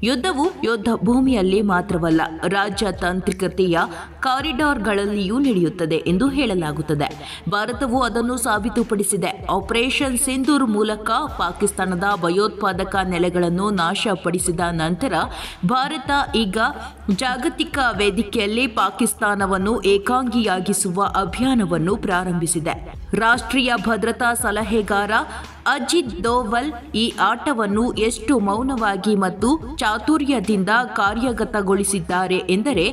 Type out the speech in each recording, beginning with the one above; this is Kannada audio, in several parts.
ಯುದ್ಧವು ಯುದ್ಧ ಭೂಮಿಯಲ್ಲಿ ಮಾತ್ರವಲ್ಲ, ರಾಜತಾಂತ್ರಿಕತೆಯ ಕಾರಿಡಾರ್ಗಳಲ್ಲಿಯೂ ನಡೆಯುತ್ತದೆ ಎಂದು ಹೇಳಲಾಗುತ್ತದೆ. ಭಾರತವು ಅದನ್ನು ಸಾಬೀತುಪಡಿಸಿದೆ. ಆಪರೇಷನ್ ಸಿಂಧೂರ್ ಮೂಲಕ ಪಾಕಿಸ್ತಾನದ ಭಯೋತ್ಪಾದಕ ನೆಲೆಗಳನ್ನು ನಾಶಪಡಿಸಿದ ನಂತರ ಭಾರತ ಈಗ ಜಾಗತಿಕ ವೇದಿಕೆಯಲ್ಲಿ ಪಾಕಿಸ್ತಾನವನ್ನು ಏಕಾಂಗಿಯಾಗಿಸುವ ಅಭಿಯಾನವನ್ನು ಪ್ರಾರಂಭಿಸಿದೆ. ರಾಷ್ಟ್ರೀಯ ಭದ್ರತಾ ಸಲಹೆಗಾರ ಅಜಿತ್ ದೋವಲ್ ಈ ಆಟವನ್ನು ಎಷ್ಟು ಮೌನವಾಗಿ ಮತ್ತು ಚಾತುರ್ಯದಿಂದ ಕಾರ್ಯಗತಗೊಳಿಸಿದ್ದಾರೆ ಎಂದರೆ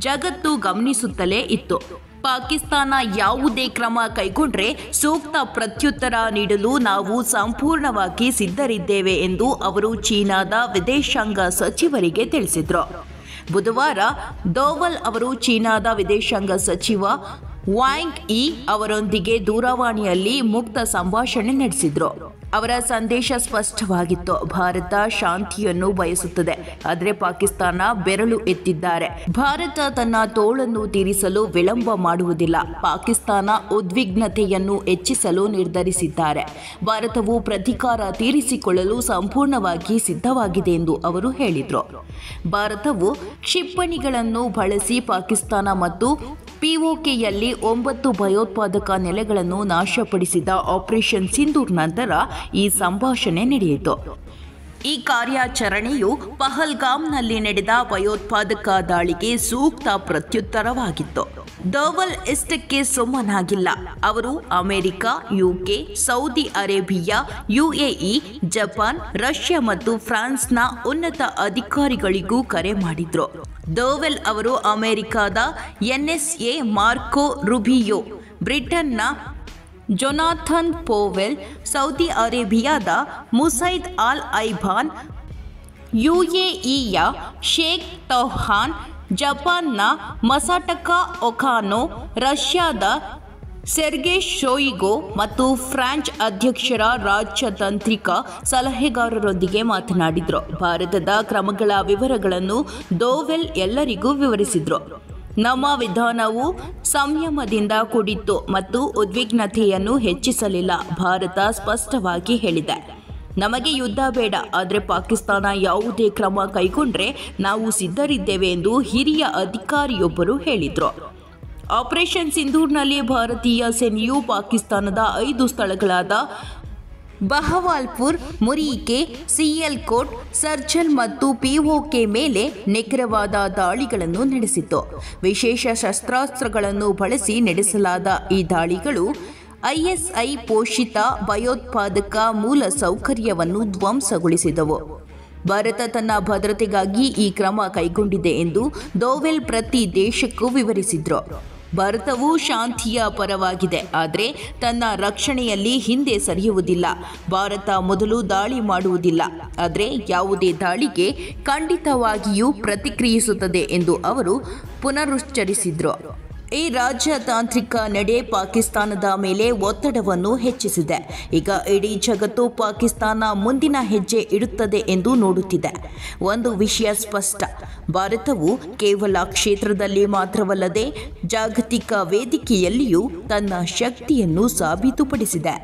ಜಗತ್ತು ಗಮನಿಸುತ್ತಲೇ ಇತ್ತು. ಪಾಕಿಸ್ತಾನ ಯಾವುದೇ ಕ್ರಮ ಕೈಗೊಂಡ್ರೆ ಸೂಕ್ತ ಪ್ರತ್ಯುತ್ತರ ನೀಡಲು ನಾವು ಸಂಪೂರ್ಣವಾಗಿ ಸಿದ್ಧರಿದ್ದೇವೆ ಎಂದು ಅವರು ಚೀನಾದ ವಿದೇಶಾಂಗ ಸಚಿವರಿಗೆ ತಿಳಿಸಿದರು. ಬುಧವಾರ ದೋವಲ್ ಅವರು ಚೀನಾದ ವಿದೇಶಾಂಗ ಸಚಿವ ವಾಂಗ್ ಯಿ ಅವರೊಂದಿಗೆ ದೂರವಾಣಿಯಲ್ಲಿ ಮುಕ್ತ ಸಂಭಾಷಣೆ ನಡೆಸಿದರು. ಅವರ ಸಂದೇಶ ಸ್ಪಷ್ಟವಾಗಿತ್ತು. ಭಾರತ ಶಾಂತಿಯನ್ನು ಬಯಸುತ್ತದೆ, ಆದರೆ ಪಾಕಿಸ್ತಾನ ಬೆರಳು ಎತ್ತಿದ್ದಾರೆ. ಭಾರತ ತನ್ನ ತೋಳನ್ನು ತೀರಿಸಲು ವಿಳಂಬ ಮಾಡುವುದಿಲ್ಲ. ಪಾಕಿಸ್ತಾನ ಉದ್ವಿಗ್ನತೆಯನ್ನು ಹೆಚ್ಚಿಸಲು ನಿರ್ಧರಿಸಿದ್ದಾರೆ. ಭಾರತವು ಪ್ರತೀಕಾರ ತೀರಿಸಿಕೊಳ್ಳಲು ಸಂಪೂರ್ಣವಾಗಿ ಸಿದ್ಧವಾಗಿದೆ ಎಂದು ಅವರು ಹೇಳಿದರು. ಭಾರತವು ಕ್ಷಿಪಣಿಗಳನ್ನು ಬಳಸಿ ಪಾಕಿಸ್ತಾನ ಮತ್ತು ಪಿಒಕೆಯಲ್ಲಿ 9 ಭಯೋತ್ಪಾದಕ ನೆಲೆಗಳನ್ನು ನಾಶಪಡಿಸಿದ ಆಪರೇಷನ್ ಸಿಂಧೂರ್ ನಂತರ ಈ ಸಂಭಾಷಣೆ ನಡೆಯಿತು. ಈ ಕಾರ್ಯಾಚರಣೆಯು ಪಹಲ್ಗಾಮ್ನಲ್ಲಿ ನಡೆದ ಭಯೋತ್ಪಾದಕ ದಾಳಿಗೆ ಸೂಕ್ತ ಪ್ರತ್ಯುತ್ತರವಾಗಿತ್ತು. ದೋವಲ್ ಇಷ್ಟಕ್ಕೆ ಸುಮ್ಮನಾಗಿಲ್ಲ. ಅವರು America, UK, Saudi Arabia, UAE, Japan, Russia ಮತ್ತು ಫ್ರಾನ್ಸ್ನ ಉನ್ನತ ಅಧಿಕಾರಿಗಳಿಗೂ ಕರೆ ಮಾಡಿದ್ರು. ದೋವಲ್ ಅವರು ಅಮೆರಿಕದ ಎನ್ಎಸ್ಎ ಮಾರ್ಕೊ ರುಬಿಯೋ, ಬ್ರಿಟನ್ನ ಜೊನಾಥನ್ ಪೋವೆಲ್, ಸೌದಿ ಅರೇಬಿಯಾದ ಮುಸೈದ್ ಅಲ್ ಐಬಾನ್, ಯುಎಇಯ ಶೇಖ್ ತೌಹಾನ್, ಜಪಾನ್ನ ಮಸಾಟಕಾ ಒಕಾನೊ, ರಷ್ಯಾದ ಸೆರ್ಗೆ ಶೋಯಿಗೊ ಮತ್ತು ಫ್ರಾನ್ಸ್ ಅಧ್ಯಕ್ಷರ ರಾಜತಾಂತ್ರಿಕ ಸಲಹೆಗಾರರೊಂದಿಗೆ ಮಾತನಾಡಿದರು. ಭಾರತದ ಕ್ರಮಗಳ ವಿವರಗಳನ್ನು ದೋವೆಲ್ ಎಲ್ಲರಿಗೂ ವಿವರಿಸಿದರು. ನಮ್ಮ ವಿಧಾನವು ಸಂಯಮದಿಂದ ಕೂಡಿತ್ತು ಮತ್ತು ಉದ್ವಿಗ್ನತೆಯನ್ನು ಹೆಚ್ಚಿಸಲಿಲ್ಲ. ಭಾರತ ಸ್ಪಷ್ಟವಾಗಿ ಹೇಳಿದೆ, ನಮಗೆ ಯುದ್ಧ ಬೇಡ, ಆದರೆ ಪಾಕಿಸ್ತಾನ ಯಾವುದೇ ಕ್ರಮ ಕೈಗೊಂಡ್ರೆ ನಾವು ಸಿದ್ಧರಿದ್ದೇವೆ ಎಂದು ಹಿರಿಯ ಅಧಿಕಾರಿಯೊಬ್ಬರು ಹೇಳಿದರು. ಆಪರೇಷನ್ ಸಿಂಧೂರ್ನಲ್ಲಿ ಭಾರತೀಯ ಸೇನೆಯು ಪಾಕಿಸ್ತಾನದ 5 ಸ್ಥಳಗಳಾದ ಬಹವಾಲ್ಪುರ್, ಮುರೀಕೆ, ಸಿಯಲ್ಕೋಟ್, ಸರ್ಜಲ್ ಮತ್ತು ಪಿಒಕೆ ಮೇಲೆ ನಿಖರವಾದ ದಾಳಿಗಳನ್ನು ನಡೆಸಿತು. ವಿಶೇಷ ಶಸ್ತ್ರಾಸ್ತ್ರಗಳನ್ನು ಬಳಸಿ ನಡೆಸಲಾದ ಈ ದಾಳಿಗಳು ಐಎಸ್ಐ ಪೋಷಿತ ಭಯೋತ್ಪಾದಕ ಮೂಲ ಸೌಕರ್ಯವನ್ನು ಧ್ವಂಸಗೊಳಿಸಿದವು. ಭಾರತ ತನ್ನ ಭದ್ರತೆಗಾಗಿ ಈ ಕ್ರಮ ಕೈಗೊಂಡಿದೆ ಎಂದು ದೋವೆಲ್ ಪ್ರತಿ ದೇಶಕ್ಕೂ ವಿವರಿಸಿದರು. ಭಾರತವು ಶಾಂತಿಯ ಪರವಾಗಿದೆ, ಆದರೆ ತನ್ನ ರಕ್ಷಣೆಯಲ್ಲಿ ಹಿಂದೆ ಸರಿಯುವುದಿಲ್ಲ. ಭಾರತ ಮೊದಲು ದಾಳಿ ಮಾಡುವುದಿಲ್ಲ, ಆದರೆ ಯಾವುದೇ ದಾಳಿಗೆ ಖಂಡಿತವಾಗಿಯೂ ಪ್ರತಿಕ್ರಿಯಿಸುತ್ತದೆ ಎಂದು ಅವರು ಪುನರುಚ್ಚರಿಸಿದರು. ಈ ರಾಜತಾಂತ್ರಿಕ ನಡೆ ಪಾಕಿಸ್ತಾನದ ಮೇಲೆ ಒತ್ತಡವನ್ನು ಹೆಚ್ಚಿಸಿದೆ. ಈಗ ಇಡೀ ಜಗತ್ತು ಪಾಕಿಸ್ತಾನ ಮುಂದಿನ ಹೆಜ್ಜೆ ಇಡುತ್ತದೆ ಎಂದು ನೋಡುತ್ತಿದೆ. ಒಂದು ವಿಷಯ ಸ್ಪಷ್ಟ, ಭಾರತವು ಕೇವಲ ಕ್ಷೇತ್ರದಲ್ಲಿ ಮಾತ್ರವಲ್ಲದೆ ಜಾಗತಿಕ ವೇದಿಕೆಯಲ್ಲಿಯೂ ತನ್ನ ಶಕ್ತಿಯನ್ನು ಸಾಬೀತುಪಡಿಸಿದೆ.